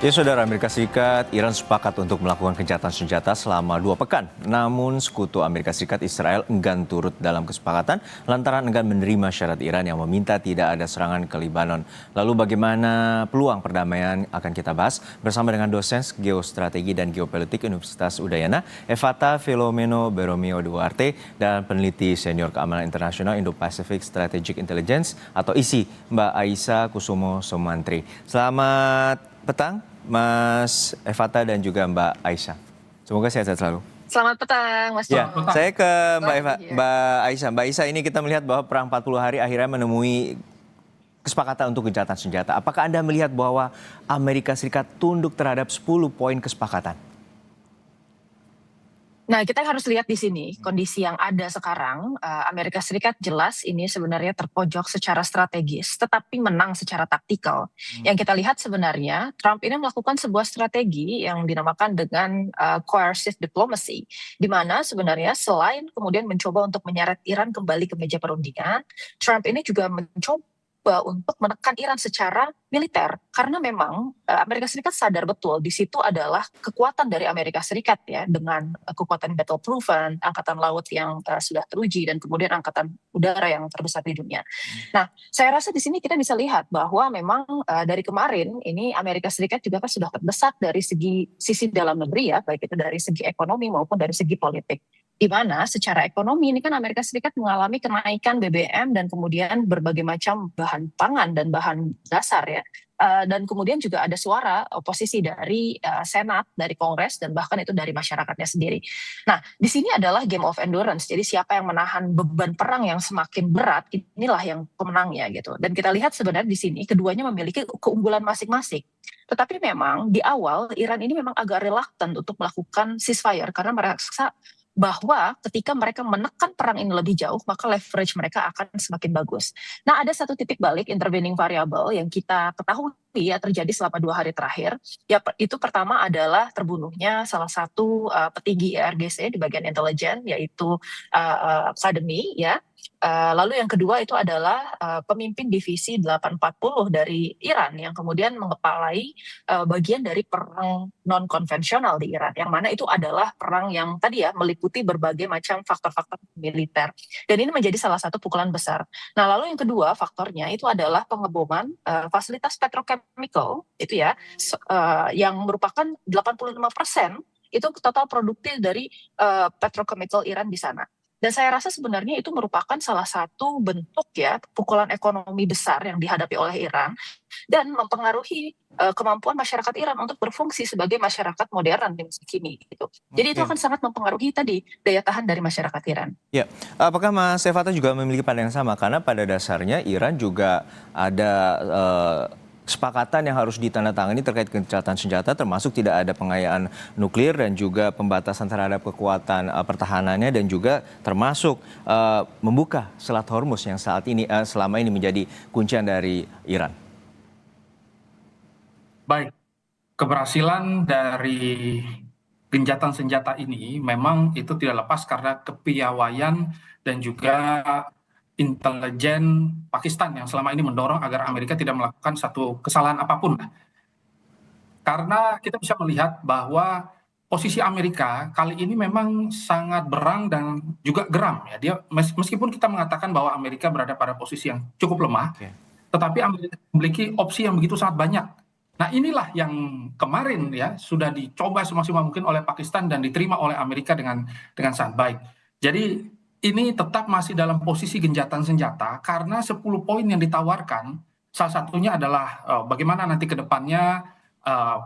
Ya saudara, Amerika Serikat, Iran sepakat untuk melakukan gencatan senjata selama 2 pekan. Namun sekutu Amerika Serikat Israel enggan turut dalam kesepakatan lantaran enggan menerima syarat Iran yang meminta tidak ada serangan ke Lebanon. Lalu bagaimana peluang perdamaian akan kita bahas bersama dengan dosen geostrategi dan geopolitik Universitas Udayana, Evata Filomeno Beromeo Duarte, dan peneliti senior keamanan internasional Indo-Pacific Strategic Intelligence atau ISI, Mbak Aisyah Kusumo Sumantri. Selamat petang, Mas Evata dan juga Mbak Aisyah. Semoga sehat-sehat selalu. Selamat petang, Mas Ya, Tom. saya ke Glad to be here. Mbak Aisyah. Mbak Aisyah, ini kita melihat bahwa perang 40 hari akhirnya menemui kesepakatan untuk gencatan senjata. Apakah Anda melihat bahwa Amerika Serikat tunduk terhadap 10 poin kesepakatan? Nah, kita harus lihat di sini kondisi yang ada sekarang. Amerika Serikat jelas ini sebenarnya terpojok secara strategis, tetapi menang secara taktikal. Yang kita lihat sebenarnya Trump ini melakukan sebuah strategi yang dinamakan dengan coercive diplomacy, di mana sebenarnya selain kemudian mencoba untuk menyeret Iran kembali ke meja perundingan, Trump ini juga mencoba untuk menekan Iran secara militer, karena memang Amerika Serikat sadar betul di situ adalah kekuatan dari Amerika Serikat ya, dengan kekuatan battle proven, angkatan laut yang sudah teruji, dan kemudian angkatan udara yang terbesar di dunia. Nah, saya rasa di sini kita bisa lihat bahwa memang dari kemarin ini Amerika Serikat juga kan sudah terdesak dari sisi dalam negeri ya, baik itu dari segi ekonomi maupun dari segi politik. Di mana secara ekonomi ini kan Amerika Serikat mengalami kenaikan BBM dan kemudian berbagai macam bahan pangan dan bahan dasar ya. Dan kemudian juga ada suara oposisi dari Senat, dari Kongres, dan bahkan itu dari masyarakatnya sendiri. Nah, di sini adalah game of endurance. Jadi siapa yang menahan beban perang yang semakin berat, inilah yang pemenangnya gitu. Dan kita lihat sebenarnya di sini keduanya memiliki keunggulan masing-masing. Tetapi memang di awal Iran ini memang agak reluctant untuk melakukan ceasefire karena merasa bahwa ketika mereka menekan perang ini lebih jauh, maka leverage mereka akan semakin bagus. Nah, ada satu titik balik intervening variable yang kita ketahui ya terjadi selama 2 hari terakhir. Ya, itu pertama adalah terbunuhnya salah satu petinggi IRGC di bagian intelijen, yaitu Akademi ya. Lalu yang kedua itu adalah pemimpin divisi 840 dari Iran yang kemudian mengepalai bagian dari perang non-konvensional di Iran, yang mana itu adalah perang yang tadi ya meliputi berbagai macam faktor-faktor militer. Dan ini menjadi salah satu pukulan besar. Nah, lalu yang kedua faktornya itu adalah pengeboman fasilitas petrochemical itu ya, yang merupakan 85% itu total produktif dari petrochemical Iran di sana. Dan saya rasa sebenarnya itu merupakan salah satu bentuk ya pukulan ekonomi besar yang dihadapi oleh Iran dan mempengaruhi kemampuan masyarakat Iran untuk berfungsi sebagai masyarakat modern di masa kini gitu. Jadi itu akan sangat mempengaruhi tadi daya tahan dari masyarakat Iran. Ya, apakah Mas Evata juga memiliki pandangan yang sama? Karena pada dasarnya Iran juga ada kesepakatan yang harus ditandatangani terkait gencatan senjata, termasuk tidak ada pengayaan nuklir dan juga pembatasan terhadap kekuatan pertahanannya, dan juga termasuk membuka Selat Hormuz yang saat ini selama ini menjadi kuncian dari Iran. Baik, keberhasilan dari gencatan senjata ini memang itu tidak lepas karena kepiawaian dan juga intelijen Pakistan yang selama ini mendorong agar Amerika tidak melakukan satu kesalahan apapun. Karena kita bisa melihat bahwa posisi Amerika kali ini memang sangat berang dan juga geram ya. Dia meskipun kita mengatakan bahwa Amerika berada pada posisi yang cukup lemah, tetapi Amerika memiliki opsi yang begitu sangat banyak. Nah, inilah yang kemarin ya sudah dicoba semaksimal mungkin oleh Pakistan dan diterima oleh Amerika dengan sangat baik. Jadi ini tetap masih dalam posisi gencatan senjata karena 10 poin yang ditawarkan, salah satunya adalah bagaimana nanti ke depannya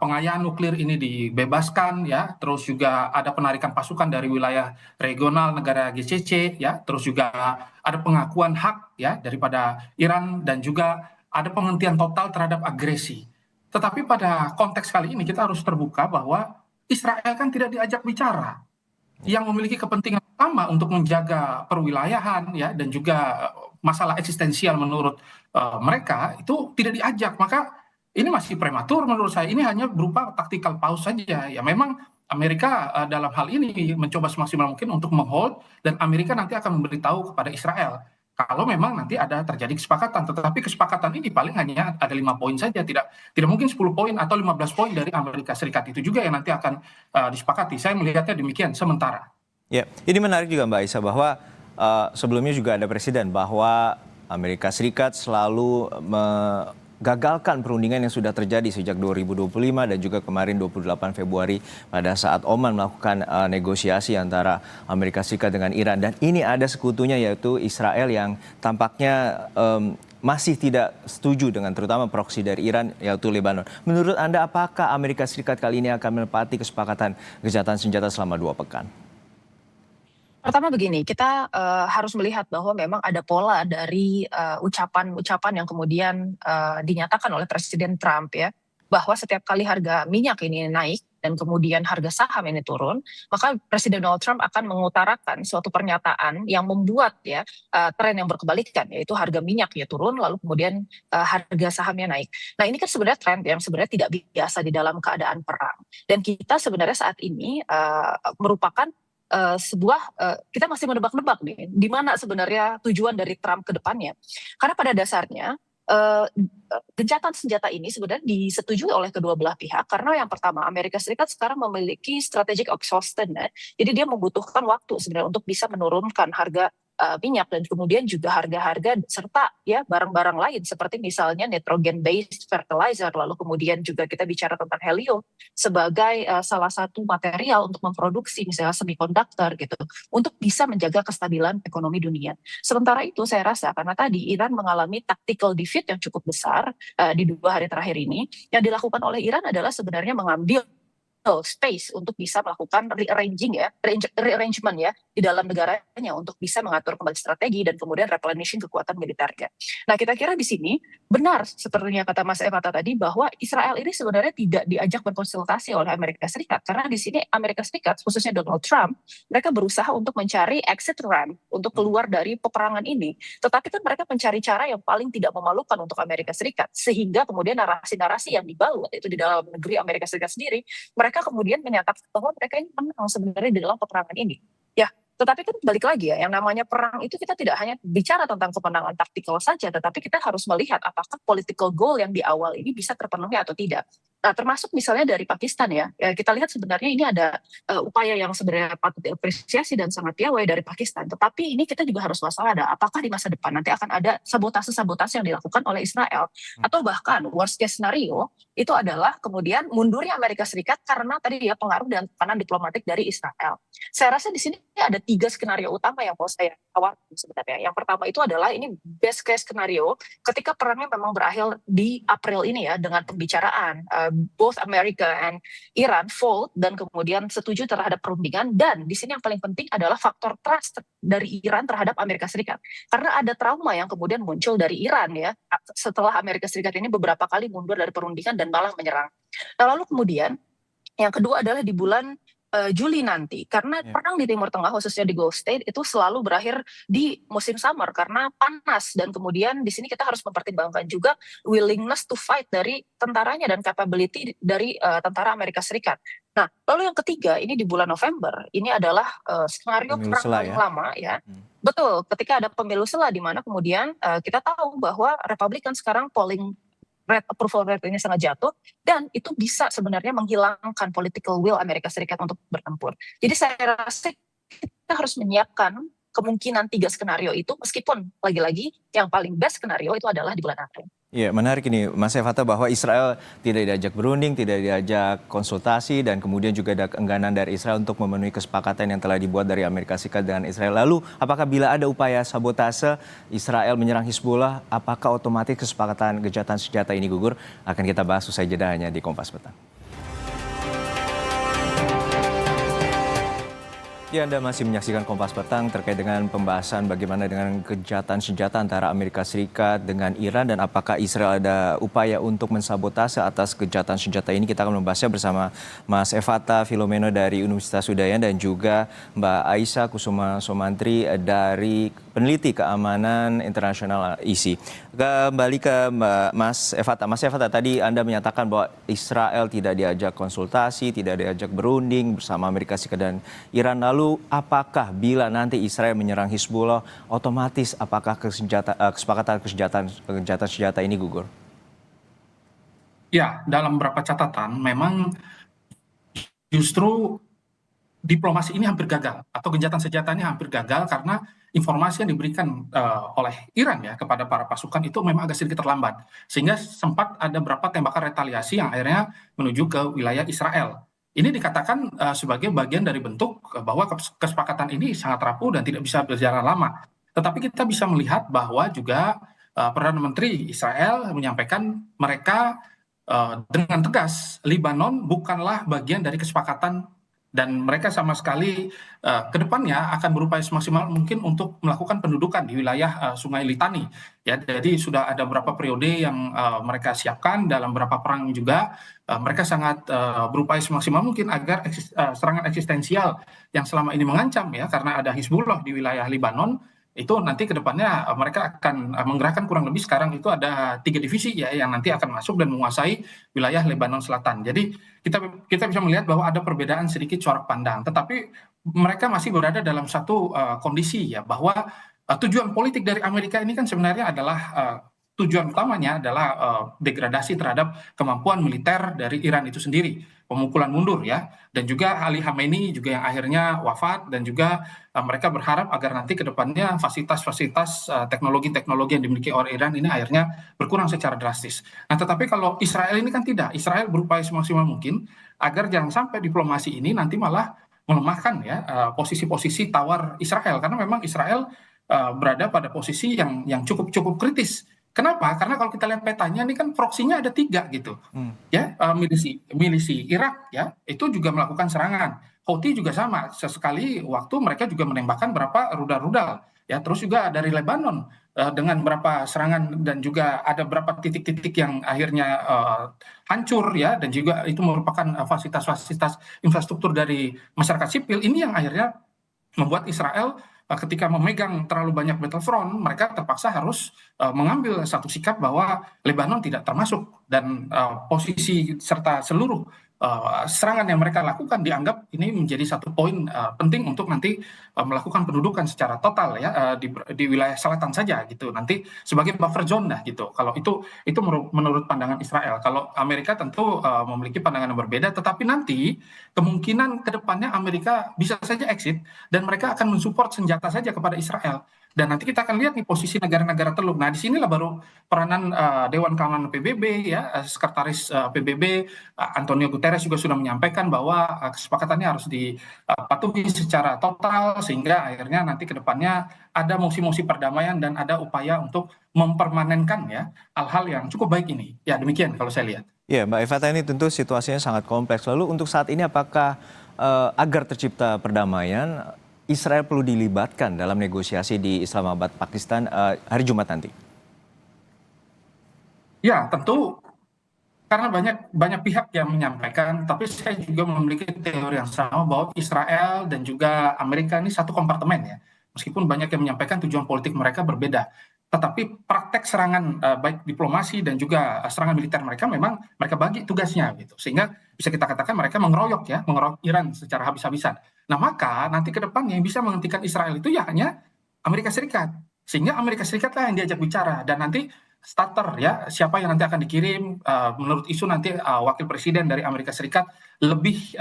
pengayaan nuklir ini dibebaskan ya, terus juga ada penarikan pasukan dari wilayah regional negara GCC ya, terus juga ada pengakuan hak ya daripada Iran dan juga ada penghentian total terhadap agresi. Tetapi pada konteks kali ini kita harus terbuka bahwa Israel kan tidak diajak bicara. Yang memiliki kepentingan utama untuk menjaga perwilayahan ya dan juga masalah eksistensial menurut mereka itu tidak diajak. Maka ini masih prematur menurut saya. Ini hanya berupa tactical pause saja. Ya memang Amerika dalam hal ini mencoba semaksimal mungkin untuk menghold, dan Amerika nanti akan memberitahu kepada Israel kalau memang nanti ada terjadi kesepakatan. Tetapi kesepakatan ini paling hanya ada 5 poin saja, tidak mungkin 10 poin atau 15 poin dari Amerika Serikat itu juga yang nanti akan disepakati. Saya melihatnya demikian sementara. Ya, ini menarik juga Mbak Aisha bahwa sebelumnya juga ada presiden bahwa Amerika Serikat selalu gagalkan perundingan yang sudah terjadi sejak 2025 dan juga kemarin 28 Februari pada saat Oman melakukan negosiasi antara Amerika Serikat dengan Iran. Dan ini ada sekutunya yaitu Israel yang tampaknya masih tidak setuju dengan terutama proksi dari Iran yaitu Lebanon. Menurut Anda apakah Amerika Serikat kali ini akan menepati kesepakatan gencatan senjata selama 2 pekan? Pertama begini, kita harus melihat bahwa memang ada pola dari ucapan-ucapan yang kemudian dinyatakan oleh Presiden Trump ya, bahwa setiap kali harga minyak ini naik dan kemudian harga saham ini turun, maka Presiden Donald Trump akan mengutarakan suatu pernyataan yang membuat ya tren yang berkebalikan, yaitu harga minyaknya turun lalu kemudian harga sahamnya naik. Nah ini kan sebenarnya tren yang sebenarnya tidak biasa di dalam keadaan perang. Dan kita sebenarnya saat ini merupakan kita masih menebak-nebak nih, di mana sebenarnya tujuan dari Trump ke depannya. Karena pada dasarnya gencatan senjata ini sebenarnya disetujui oleh kedua belah pihak karena yang pertama Amerika Serikat sekarang memiliki strategic exhaustion ya. Jadi dia membutuhkan waktu sebenarnya untuk bisa menurunkan harga minyak dan kemudian juga harga-harga serta ya barang-barang lain seperti misalnya nitrogen based fertilizer, lalu kemudian juga kita bicara tentang helium sebagai salah satu material untuk memproduksi misalnya semikonduktor gitu untuk bisa menjaga kestabilan ekonomi dunia. Sementara itu saya rasa karena tadi Iran mengalami tactical defeat yang cukup besar di 2 hari terakhir ini, yang dilakukan oleh Iran adalah sebenarnya mengambil space untuk bisa melakukan rearrangement ya di dalam negaranya untuk bisa mengatur kembali strategi dan kemudian replenishing kekuatan militernya. Nah, kita kira di sini benar sepertinya kata Mas Evata tadi bahwa Israel ini sebenarnya tidak diajak berkonsultasi oleh Amerika Serikat karena di sini Amerika Serikat khususnya Donald Trump mereka berusaha untuk mencari exit ramp untuk keluar dari peperangan ini. Tetapi kan mereka mencari cara yang paling tidak memalukan untuk Amerika Serikat sehingga kemudian narasi-narasi yang dibalut itu di dalam negeri Amerika Serikat sendiri mereka kemudian menyatakan bahwa mereka ini menang sebenarnya di dalam peperangan ini. Ya, tetapi kan balik lagi ya, yang namanya perang itu kita tidak hanya bicara tentang kemenangan taktikal saja, tetapi kita harus melihat apakah political goal yang di awal ini bisa terpenuhi atau tidak. Nah, termasuk misalnya dari Pakistan ya, kita lihat sebenarnya ini ada upaya yang sebenarnya patut diapresiasi dan sangat piawai dari Pakistan. Tetapi ini kita juga harus waspada, apakah di masa depan nanti akan ada sabotase-sabotase yang dilakukan oleh Israel, atau bahkan worst case scenario itu adalah kemudian mundurnya Amerika Serikat karena tadi dia pengaruh dan tekanan diplomatik dari Israel. Saya rasa di sini ada 3 skenario utama yang mau saya khawatir sebenarnya. Yang pertama itu adalah ini best case skenario ketika perangnya memang berakhir di April ini ya dengan pembicaraan both America and Iran fold dan kemudian setuju terhadap perundingan, dan di sini yang paling penting adalah faktor trust dari Iran terhadap Amerika Serikat karena ada trauma yang kemudian muncul dari Iran ya setelah Amerika Serikat ini beberapa kali mundur dari perundingan dan malah menyerang. Nah, lalu kemudian yang kedua adalah di bulan Juli nanti karena perang di Timur Tengah khususnya di Gulf State itu selalu berakhir di musim summer karena panas, dan kemudian di sini kita harus mempertimbangkan juga willingness to fight dari tentaranya dan capability dari tentara Amerika Serikat. Nah, lalu yang ketiga ini di bulan November ini adalah skenario Pemilu perang sela paling ya? lama ya. Betul, ketika ada pemilu sela di mana kemudian kita tahu bahwa Republikan sekarang polling rate approval rate ini sangat jatuh dan itu bisa sebenarnya menghilangkan political will Amerika Serikat untuk bertempur. Jadi saya rasa kita harus menyiapkan kemungkinan 3 skenario itu meskipun lagi-lagi yang paling best skenario itu adalah di bulan April. Ya, menarik ini Mas Evata bahwa Israel tidak diajak berunding, tidak diajak konsultasi, dan kemudian juga ada keengganan dari Israel untuk memenuhi kesepakatan yang telah dibuat dari Amerika Serikat dengan Israel. Lalu, apakah bila ada upaya sabotase Israel menyerang Hizbullah, apakah otomatis kesepakatan gencatan senjata ini gugur? Akan kita bahas usai jeda hanya di Kompas Petang. Ya, Anda masih menyaksikan Kompas Petang terkait dengan pembahasan bagaimana dengan gencatan senjata antara Amerika Serikat dengan Iran dan apakah Israel ada upaya untuk mensabotase atas gencatan senjata ini. Kita akan membahasnya bersama Mas Evata Filomeno dari Universitas Udayana dan juga Mbak Aisha Kusuma Somantri dari peneliti keamanan internasional ISI. Kembali ke Mas Evata. Mas Evata, tadi Anda menyatakan bahwa Israel tidak diajak konsultasi, tidak diajak berunding bersama Amerika Serikat dan Iran. Lalu apakah bila nanti Israel menyerang Hizbullah, otomatis apakah kesepakatan gencatan senjata ini gugur? Ya, dalam beberapa catatan memang justru diplomasi ini hampir gagal atau gencatan senjata ini hampir gagal karena informasi yang diberikan oleh Iran ya kepada para pasukan itu memang agak sedikit terlambat, sehingga sempat ada beberapa tembakan retaliasi yang akhirnya menuju ke wilayah Israel. Ini dikatakan sebagai bagian dari bentuk bahwa kesepakatan ini sangat rapuh dan tidak bisa berjalan lama. Tetapi kita bisa melihat bahwa juga Perdana Menteri Israel menyampaikan mereka dengan tegas Lebanon bukanlah bagian dari kesepakatan dan mereka sama sekali ke depannya akan berupaya semaksimal mungkin untuk melakukan pendudukan di wilayah Sungai Litani. Ya, jadi sudah ada beberapa periode yang mereka siapkan dalam beberapa perang juga. Mereka sangat berupaya semaksimal mungkin agar serangan eksistensial yang selama ini mengancam ya karena ada Hizbullah di wilayah Lebanon itu nanti ke depannya mereka akan menggerakkan kurang lebih sekarang itu ada 3 divisi ya yang nanti akan masuk dan menguasai wilayah Lebanon Selatan. Jadi kita bisa melihat bahwa ada perbedaan sedikit corak pandang, tetapi mereka masih berada dalam satu kondisi ya bahwa tujuan politik dari Amerika ini kan sebenarnya adalah tujuan utamanya adalah degradasi terhadap kemampuan militer dari Iran itu sendiri, pemukulan mundur ya, dan juga Ali Khamenei juga yang akhirnya wafat dan juga mereka berharap agar nanti ke depannya fasilitas-fasilitas teknologi-teknologi yang dimiliki oleh Iran ini akhirnya berkurang secara drastis. Nah, tetapi kalau Israel ini kan tidak, Israel berupaya semaksimal mungkin agar jangan sampai diplomasi ini nanti malah melemahkan ya posisi-posisi tawar Israel karena memang Israel berada pada posisi yang cukup kritis. Kenapa? Karena kalau kita lihat petanya ini kan proksinya ada 3 gitu, ya milisi Irak ya itu juga melakukan serangan. Houthi juga sama, sesekali waktu mereka juga menembakkan berapa rudal-rudal ya. Terus juga dari Lebanon dengan berapa serangan dan juga ada berapa titik-titik yang akhirnya hancur ya dan juga itu merupakan fasilitas-fasilitas infrastruktur dari masyarakat sipil ini yang akhirnya membuat Israel ketika memegang terlalu banyak battlefront, mereka terpaksa harus mengambil satu sikap bahwa Lebanon tidak termasuk dan posisi serta seluruh serangan yang mereka lakukan dianggap ini menjadi satu poin penting untuk nanti melakukan pendudukan secara total ya di wilayah selatan saja gitu nanti sebagai buffer zone lah gitu. Kalau itu menurut pandangan Israel. Kalau Amerika tentu memiliki pandangan yang berbeda, tetapi nanti kemungkinan kedepannya Amerika bisa saja exit dan mereka akan mensupport senjata saja kepada Israel. Dan nanti kita akan lihat nih posisi negara-negara teluk. Nah, disinilah baru peranan Dewan Keamanan PBB ya, Sekretaris PBB Antonio Guterres juga sudah menyampaikan bahwa kesepakatannya harus dipatuhi secara total sehingga akhirnya nanti ke depannya ada mosi-mosi perdamaian dan ada upaya untuk mempermanenkan ya hal-hal yang cukup baik ini. Ya, demikian kalau saya lihat. Ya, Mbak Evata, ini tentu situasinya sangat kompleks. Lalu untuk saat ini apakah agar tercipta perdamaian Israel perlu dilibatkan dalam negosiasi di Islamabad, Pakistan hari Jumat nanti? Ya, tentu karena banyak pihak yang menyampaikan, tapi saya juga memiliki teori yang sama bahwa Israel dan juga Amerika ini satu kompartemen ya. Meskipun banyak yang menyampaikan tujuan politik mereka berbeda, tetapi praktek serangan baik diplomasi dan juga serangan militer mereka memang mereka bagi tugasnya gitu. Sehingga bisa kita katakan mereka mengeroyok Iran secara habis-habisan. Nah, maka nanti ke depannya yang bisa menghentikan Israel itu ya hanya Amerika Serikat. Sehingga Amerika Serikat lah yang diajak bicara dan nanti starter ya siapa yang nanti akan dikirim menurut isu nanti wakil presiden dari Amerika Serikat lebih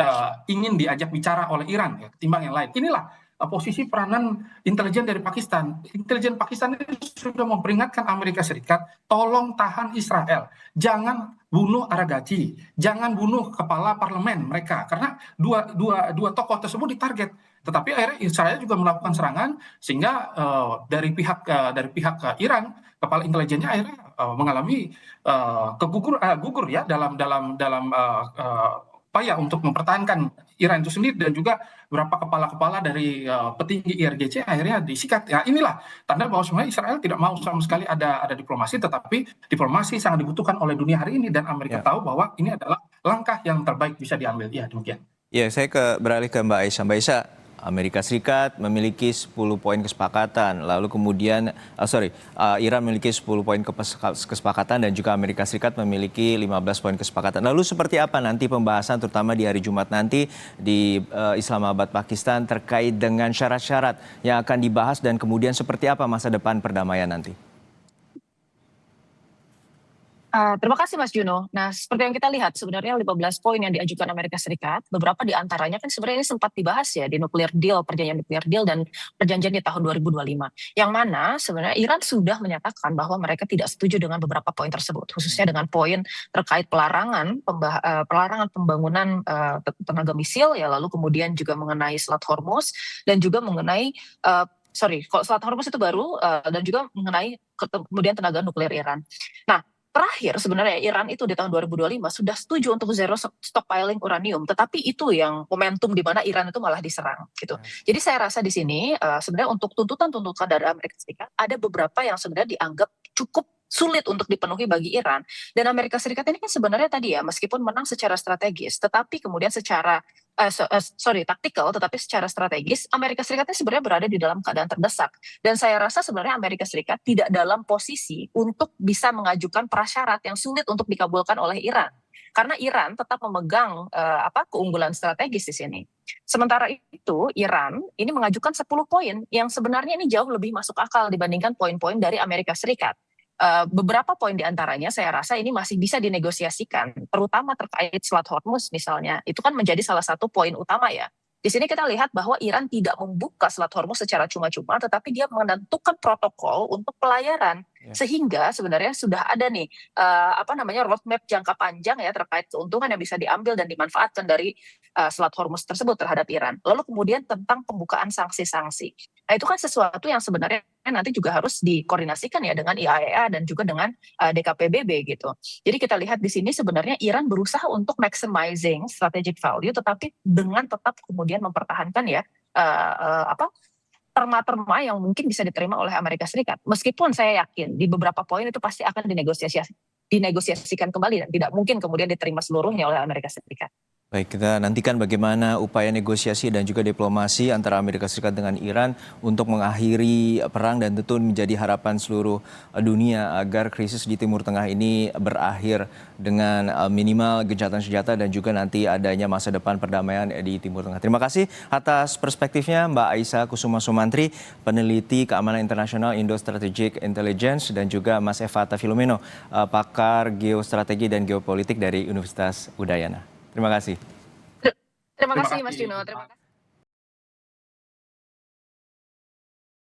ingin diajak bicara oleh Iran ya ketimbang yang lain. Inilah posisi peranan intelijen dari Pakistan. Intelijen Pakistan itu sudah memperingatkan Amerika Serikat, tolong tahan Israel, jangan bunuh Aragachi, jangan bunuh kepala parlemen mereka, karena dua tokoh tersebut ditarget. Tetapi akhirnya Israel juga melakukan serangan sehingga dari pihak Iran, kepala intelijennya akhirnya mengalami gugur ya dalam upaya untuk mempertahankan Iran itu sendiri dan juga beberapa kepala-kepala dari petinggi IRGC akhirnya disikat. Ya, inilah tanda bahwa sebenarnya Israel tidak mau sama sekali ada diplomasi, tetapi diplomasi sangat dibutuhkan oleh dunia hari ini dan Amerika tahu bahwa ini adalah langkah yang terbaik bisa diambil. Ya, demikian. Ya, saya beralih ke Mbak Aisyah. Mbak Aisyah, Amerika Serikat memiliki 10 poin kesepakatan, lalu kemudian Iran memiliki 10 poin kesepakatan dan juga Amerika Serikat memiliki 15 poin kesepakatan. Lalu seperti apa nanti pembahasan terutama di hari Jumat nanti di Islamabad, Pakistan terkait dengan syarat-syarat yang akan dibahas dan kemudian seperti apa masa depan perdamaian nanti? Terima kasih Mas Juno. Nah, seperti yang kita lihat sebenarnya 15 poin yang diajukan Amerika Serikat, beberapa di antaranya kan sebenarnya ini sempat dibahas ya di nuclear deal, perjanjian nuclear deal dan perjanjian di tahun 2025. Yang mana sebenarnya Iran sudah menyatakan bahwa mereka tidak setuju dengan beberapa poin tersebut, khususnya dengan poin terkait pelarangan pembangunan tenaga misil ya, lalu kemudian juga mengenai Selat Hormuz dan juga mengenai kalau Selat Hormuz itu baru dan juga mengenai kemudian tenaga nuklir Iran. Nah, terakhir sebenarnya Iran itu di tahun 2025 sudah setuju untuk zero stockpiling uranium, tetapi itu yang momentum di mana Iran itu malah diserang gitu. Jadi saya rasa di sini sebenarnya untuk tuntutan-tuntutan dari Amerika Serikat ada beberapa yang sebenarnya dianggap cukup sulit untuk dipenuhi bagi Iran. Dan Amerika Serikat ini kan sebenarnya tadi ya, meskipun menang secara strategis, tetapi kemudian secara taktikal, tetapi secara strategis Amerika Serikat ini sebenarnya berada di dalam keadaan terdesak. Dan saya rasa sebenarnya Amerika Serikat tidak dalam posisi untuk bisa mengajukan prasyarat yang sulit untuk dikabulkan oleh Iran. Karena Iran tetap memegang keunggulan strategis di sini. Sementara itu Iran ini mengajukan 10 poin yang sebenarnya ini jauh lebih masuk akal dibandingkan poin-poin dari Amerika Serikat. Beberapa poin di antaranya saya rasa ini masih bisa dinegosiasikan, terutama terkait Selat Hormuz misalnya. Itu kan menjadi salah satu poin utama ya. Di sini kita lihat bahwa Iran tidak membuka Selat Hormuz secara cuma-cuma, tetapi dia menentukan protokol untuk pelayaran. Sehingga sebenarnya sudah ada nih roadmap jangka panjang ya terkait keuntungan yang bisa diambil dan dimanfaatkan dari Selat Hormuz tersebut terhadap Iran. Lalu kemudian tentang pembukaan sanksi-sanksi. Nah, itu kan sesuatu yang sebenarnya nanti juga harus dikoordinasikan ya dengan IAEA dan juga dengan DKPBB gitu. Jadi kita lihat di sini sebenarnya Iran berusaha untuk maximizing strategic value, tetapi dengan tetap kemudian mempertahankan ya terma-terma yang mungkin bisa diterima oleh Amerika Serikat. Meskipun saya yakin di beberapa poin itu pasti akan dinegosiasikan kembali dan tidak mungkin kemudian diterima seluruhnya oleh Amerika Serikat. Baik, kita nantikan bagaimana upaya negosiasi dan juga diplomasi antara Amerika Serikat dengan Iran untuk mengakhiri perang dan tentu menjadi harapan seluruh dunia agar krisis di Timur Tengah ini berakhir dengan minimal gencatan senjata dan juga nanti adanya masa depan perdamaian di Timur Tengah. Terima kasih atas perspektifnya Mbak Aisyah Kusuma Sumantri, peneliti keamanan internasional Indo Strategic Intelligence, dan juga Mas Evata Filomeno, pakar geostrategi dan geopolitik dari Universitas Udayana. Terima kasih. Terima kasih Mas Juno. Terima kasih.